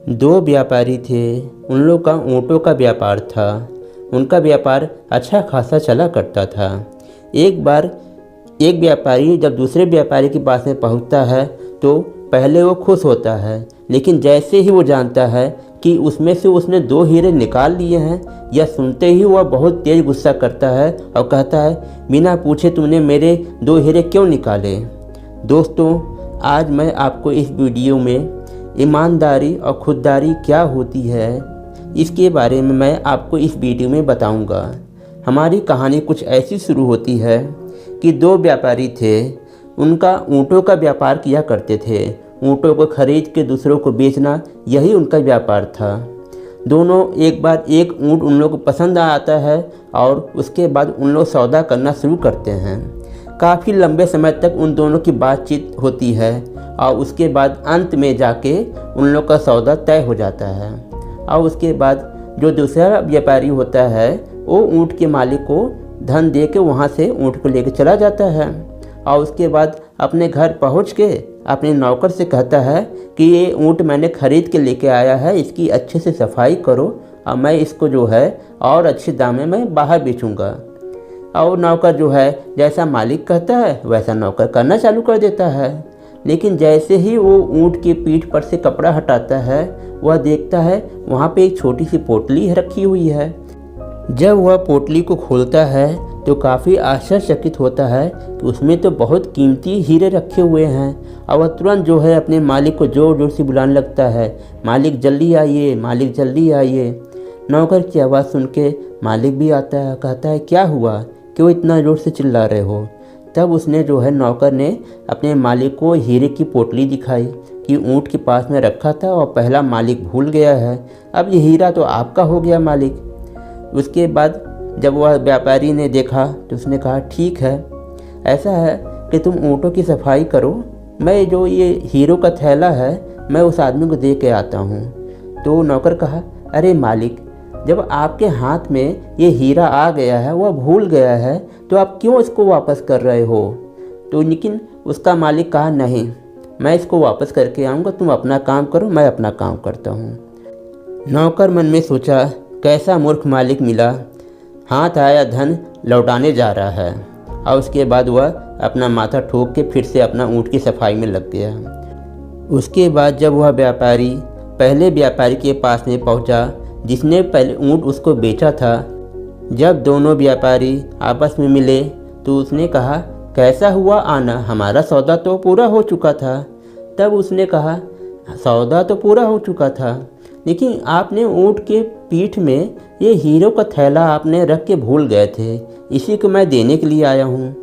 दो व्यापारी थे। उन लोग का ऊँटों का व्यापार था। उनका व्यापार अच्छा खासा चला करता था। एक बार एक व्यापारी जब दूसरे व्यापारी के पास में पहुंचता है तो पहले वो खुश होता है, लेकिन जैसे ही वो जानता है कि उसमें से उसने दो हीरे निकाल लिए हैं, यह सुनते ही वह बहुत तेज गुस्सा करता है और कहता है, बिना पूछे तुमने मेरे दो हीरे क्यों निकाले। दोस्तों, आज मैं आपको इस वीडियो में ईमानदारी और खुददारी क्या होती है इसके बारे में मैं आपको इस वीडियो में बताऊंगा। हमारी कहानी कुछ ऐसी शुरू होती है कि दो व्यापारी थे। उनका ऊँटों का व्यापार किया करते थे। ऊँटों को खरीद के दूसरों को बेचना, यही उनका व्यापार था। दोनों एक बार एक ऊँट उन लोगों को पसंद आता है और उसके बाद उन लोग सौदा करना शुरू करते हैं। काफ़ी लंबे समय तक उन दोनों की बातचीत होती है और उसके बाद अंत में जाके उन लोग का सौदा तय हो जाता है। और उसके बाद जो दूसरा व्यापारी होता है वो ऊँट के मालिक को धन दे के वहाँ से ऊँट को लेकर चला जाता है और उसके बाद अपने घर पहुँच के अपने नौकर से कहता है कि ये ऊँट मैंने ख़रीद के लेके आया है, इसकी अच्छे से सफाई करो और मैं इसको जो है और अच्छे दाम में मैं बाहर बेचूँगा। और नौकर जो है जैसा मालिक कहता है वैसा नौकर करना चालू कर देता है। लेकिन जैसे ही वो ऊँट की पीठ पर से कपड़ा हटाता है, वह देखता है वहाँ पे एक छोटी सी पोटली रखी हुई है। जब वह पोटली को खोलता है तो काफ़ी आश्चर्यचकित होता है कि उसमें तो बहुत कीमती हीरे रखे हुए हैं। और वह तुरंत जो है अपने मालिक को ज़ोर ज़ोर से बुलाने लगता है, मालिक जल्दी आइए, मालिक जल्दी आइए। नौकर की आवाज़ सुन के मालिक भी आता है, कहता है क्या हुआ, क्यों इतना ज़ोर से चिल्ला रहे हो। तब उसने जो है नौकर ने अपने मालिक को हीरे की पोटली दिखाई कि ऊँट के पास में रखा था और पहला मालिक भूल गया है, अब ये हीरा तो आपका हो गया मालिक। उसके बाद जब वह व्यापारी ने देखा तो उसने कहा, ठीक है, ऐसा है कि तुम ऊँटों की सफाई करो, मैं जो ये हीरो का थैला है मैं उस आदमी को दे के आता हूँ। तो नौकर कहा, अरे मालिक, जब आपके हाथ में ये हीरा आ गया है, वह भूल गया है, तो आप क्यों इसको वापस कर रहे हो। तो लेकिन उसका मालिक कहा, नहीं, मैं इसको वापस करके आऊँगा, तुम अपना काम करो, मैं अपना काम करता हूँ। नौकर मन में सोचा, कैसा मूर्ख मालिक मिला, हाथ आया धन लौटाने जा रहा है। और उसके बाद वह अपना माथा ठोक के फिर से अपना ऊँट की सफाई में लग गया। उसके बाद जब वह व्यापारी पहले व्यापारी के पास में पहुँचा जिसने पहले ऊँट उसको बेचा था, जब दोनों व्यापारी आपस में मिले तो उसने कहा, कैसा हुआ आना, हमारा सौदा तो पूरा हो चुका था। तब उसने कहा, सौदा तो पूरा हो चुका था, लेकिन आपने ऊँट के पीठ में ये हीरो का थैला आपने रख के भूल गए थे, इसी को मैं देने के लिए आया हूँ।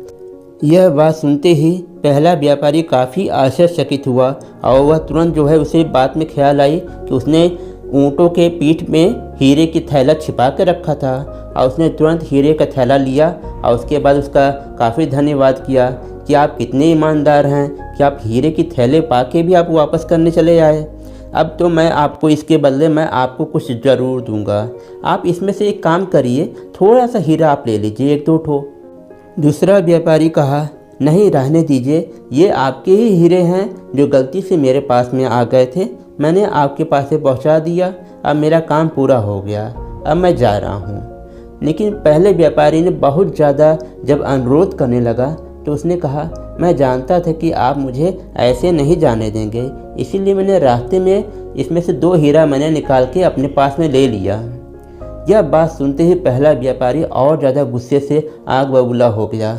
यह बात सुनते ही पहला व्यापारी काफ़ी आश्चर्यचकित हुआ और वह तुरंत जो है उसे बात में ख्याल आई कि उसने ऊँटों के पीठ में हीरे की थैला छिपा के रखा था। और उसने तुरंत हीरे का थैला लिया और उसके बाद उसका काफ़ी धन्यवाद किया कि आप कितने ईमानदार हैं कि आप हीरे की थैले पा के भी आप वापस करने चले आए। अब तो मैं आपको इसके बदले मैं आपको कुछ ज़रूर दूंगा, आप इसमें से एक काम करिए, थोड़ा सा हीरा आप ले लीजिए, एक दो ठो। दूसरा व्यापारी कहा, नहीं, रहने दीजिए, ये आपके ही हीरे हैं जो गलती से मेरे पास में आ गए थे, मैंने आपके पास से पहुंचा दिया, अब मेरा काम पूरा हो गया, अब मैं जा रहा हूँ। लेकिन पहले व्यापारी ने बहुत ज़्यादा जब अनुरोध करने लगा तो उसने कहा, मैं जानता था कि आप मुझे ऐसे नहीं जाने देंगे, इसीलिए मैंने रास्ते में इसमें से दो हीरा मैंने निकाल के अपने पास में ले लिया। यह बात सुनते ही पहला व्यापारी और ज़्यादा गुस्से से आग बबूला हो गया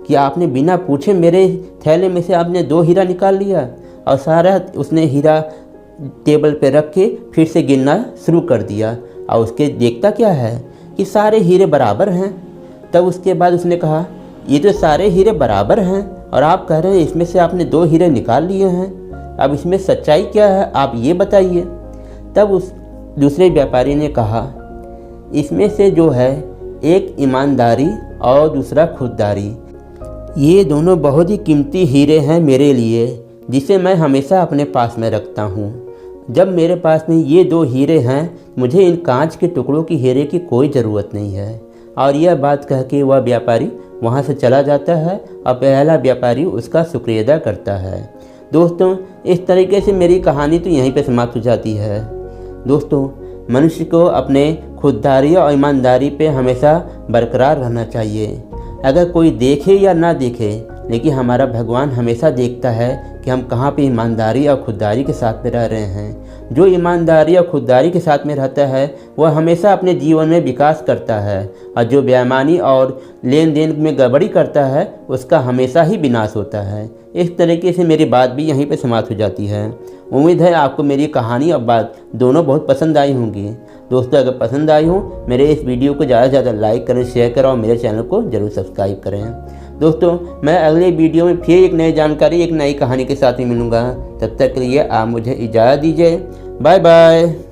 कि आपने बिना पूछे मेरे थैले में से आपने दो हीरा निकाल लिया। और सारा उसने हीरा टेबल पे रख के फिर से गिनना शुरू कर दिया और उसके देखता क्या है कि सारे हीरे बराबर हैं। तब उसके बाद उसने कहा, ये तो सारे हीरे बराबर हैं और आप कह रहे हैं इसमें से आपने दो हीरे निकाल लिए हैं, अब इसमें सच्चाई क्या है, आप ये बताइए। तब उस दूसरे व्यापारी ने कहा, इसमें से जो है एक ईमानदारी और दूसरा खुददारी, ये दोनों बहुत ही कीमती हीरे हैं मेरे लिए, जिसे मैं हमेशा अपने पास में रखता हूँ। जब मेरे पास में ये दो हीरे हैं, मुझे इन कांच के टुकड़ों की हीरे की कोई ज़रूरत नहीं है। और यह बात कह के वह व्यापारी वहाँ से चला जाता है और पहला व्यापारी उसका शुक्रिया अदा करता है। दोस्तों, इस तरीके से मेरी कहानी तो यहीं पे समाप्त हो जाती है। दोस्तों, मनुष्य को अपने खुददारी और ईमानदारी पे हमेशा बरकरार रहना चाहिए। अगर कोई देखे या ना देखे, लेकिन हमारा भगवान हमेशा देखता है कि हम कहाँ पे ईमानदारी और खुददारी के साथ में रह रहे हैं। जो ईमानदारी और खुददारी के साथ में रहता है वह हमेशा अपने जीवन में विकास करता है, और जो बेईमानी और लेन देन में गड़बड़ी करता है उसका हमेशा ही विनाश होता है। इस तरीके से मेरी बात भी यहीं पे समाप्त हो जाती है। उम्मीद है आपको मेरी कहानी और बात दोनों बहुत पसंद आई होंगी। दोस्तों, अगर पसंद आई हो मेरे इस वीडियो को ज़्यादा से ज़्यादा लाइक करें, शेयर करें और मेरे चैनल को ज़रूर सब्सक्राइब करें। दोस्तों, मैं अगले वीडियो में फिर एक नई जानकारी, एक नई कहानी के साथ ही मिलूँगा। तब तक के लिए आप मुझे इजाज़त दीजिए। Bye bye.